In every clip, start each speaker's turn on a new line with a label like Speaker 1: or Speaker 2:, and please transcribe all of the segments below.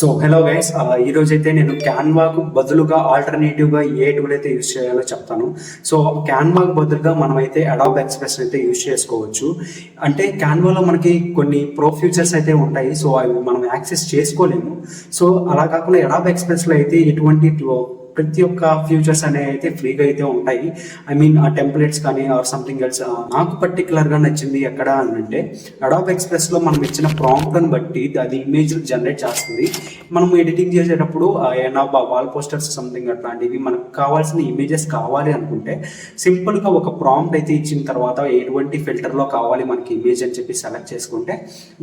Speaker 1: So hello guys, ఈ రోజైతే నేను క్యాన్వాకు బదులుగా ఆల్టర్నేటివ్గా ఏ టూల్ అయితే యూస్ చేయాలో చెప్తాను. సో క్యాన్వాకు బదులుగా మనమైతే అడాబ్ ఎక్స్ప్రెస్ అయితే యూస్ చేసుకోవచ్చు. అంటే క్యాన్వాలో మనకి కొన్ని ప్రో ఫీచర్స్ అయితే ఉంటాయి, సో అవి మనం యాక్సెస్ చేసుకోలేము. సో అలా కాకుండా అడాబ్ ఎక్స్ప్రెస్లో అయితే ఎటువంటి ప్రతి ఒక్క ఫ్యూచర్స్ అనేవి అయితే ఫ్రీగా అయితే ఉంటాయి. ఐ మీన్ ఆ టెంప్లెట్స్ కానీ ఆర్ సంథింగ్ ఎల్స్. నాకు పర్టికులర్గా నచ్చింది ఎక్కడ అని అంటే, అడాబ్ ఎక్స్ప్రెస్లో మనం ఇచ్చిన ప్రాంప్ట్ని బట్టి అది ఇమేజ్ జనరేట్ చేస్తుంది. మనం ఎడిటింగ్ చేసేటప్పుడు ఏమైనా వాల్ పోస్టర్స్ సంథింగ్ అట్లాంటివి మనకు కావాల్సిన ఇమేజెస్ కావాలి అనుకుంటే సింపుల్గా ఒక ప్రాంప్ట్ అయితే ఇచ్చిన తర్వాత ఎటువంటి ఫిల్టర్లో కావాలి మనకి ఇమేజ్ అని చెప్పి సెలెక్ట్ చేసుకుంటే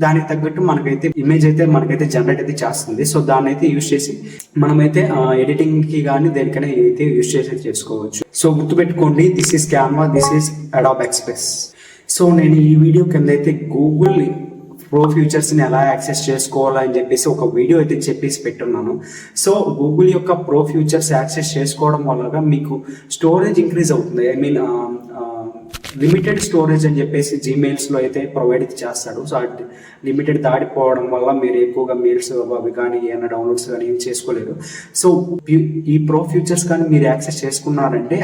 Speaker 1: దానికి తగ్గట్టు మనకైతే ఇమేజ్ అయితే మనకైతే జనరేట్ అయితే చేస్తుంది. సో దాన్ని అయితే యూస్ చేసి మనమైతే ఎడిటింగ్కి కానీ దేనికైనా అయితే యూస్ చేసి చేసుకోవచ్చు. సో గుర్తుపెట్టుకోండి, this is Canva, this is Adobe express. So నేను ఈ వీడియో కింద అయితే గూగుల్ ప్రో ఫ్యూచర్స్ని ఎలా యాక్సెస్ చేసుకోవాలని చెప్పేసి ఒక వీడియో అయితే చెప్పేసి పెట్టున్నాను. సో గూగుల్ యొక్క ప్రో ఫ్యూచర్స్ యాక్సెస్ చేసుకోవడం వల్ల మీకు స్టోరేజ్ ఇంక్రీజ్ అవుతుంది. ఐ మీన్ లిమిటెడ్ స్టోరేజ్ అని చెప్పేసి జీమెయిల్స్లో అయితే ప్రొవైడ్ చేస్తాడు. సో లిమిటెడ్ దాడిపోవడం వల్ల మీరు ఎక్కువగా మెయిల్స్ అవి కానీ ఏమైనా డౌన్లోడ్స్ కానీ ఏం చేసుకోలేరు. సో ఈ ప్రో ఫ్యూచర్స్ కానీ మీరు యాక్సెస్ చేసుకున్నారంటే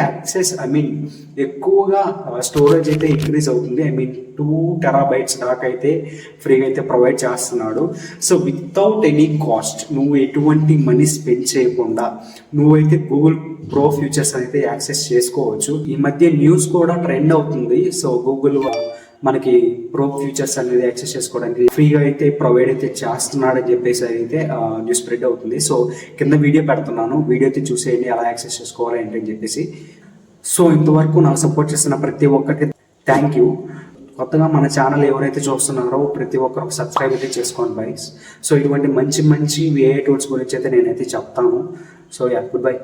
Speaker 1: ఎక్కువగా స్టోరేజ్ అయితే ఇంక్రీజ్ అవుతుంది. 2 TB దాకా అయితే ఫ్రీగా అయితే ప్రొవైడ్ చేస్తున్నాడు. సో వితౌట్ ఎనీ కాస్ట్, నువ్వు ఎటువంటి మనీ స్పెండ్ చేయకుండా నువ్వైతే గూగుల్ ప్రో ఫ్యూచర్స్ అయితే యాక్సెస్ చేసుకోవచ్చు. ఈ మధ్య న్యూస్ కూడా ట్రెండ్ అవుతుంది. సో గూగుల్ మనకి ప్రో ఫ్యూచర్స్ అనేది యాక్సెస్ చేసుకోవడానికి ఫ్రీగా అయితే ప్రొవైడ్ అయితే చేస్తున్నాడని చెప్పేసి అయితే న్యూస్ స్ప్రెడ్ అవుతుంది. సో కింద వీడియో పెడుతున్నాను, వీడియో అయితే చూసేయండి ఎలా యాక్సెస్ చేసుకోవాలి ఏంటని చెప్పేసి. సో ఇంతవరకు నాకు సపోర్ట్ చేస్తున్న ప్రతి ఒక్కరికి థ్యాంక్ యూ. కొత్తగా మన ఛానల్ ఎవరైతే చూస్తున్నారో ప్రతి ఒక్కరు సబ్స్క్రైబ్ అయితే చేసుకోండి బైస్. సో ఇటువంటి మంచి మంచి ఏ టూల్స్ గురించి అయితే నేనైతే చెప్తాను. So good bye.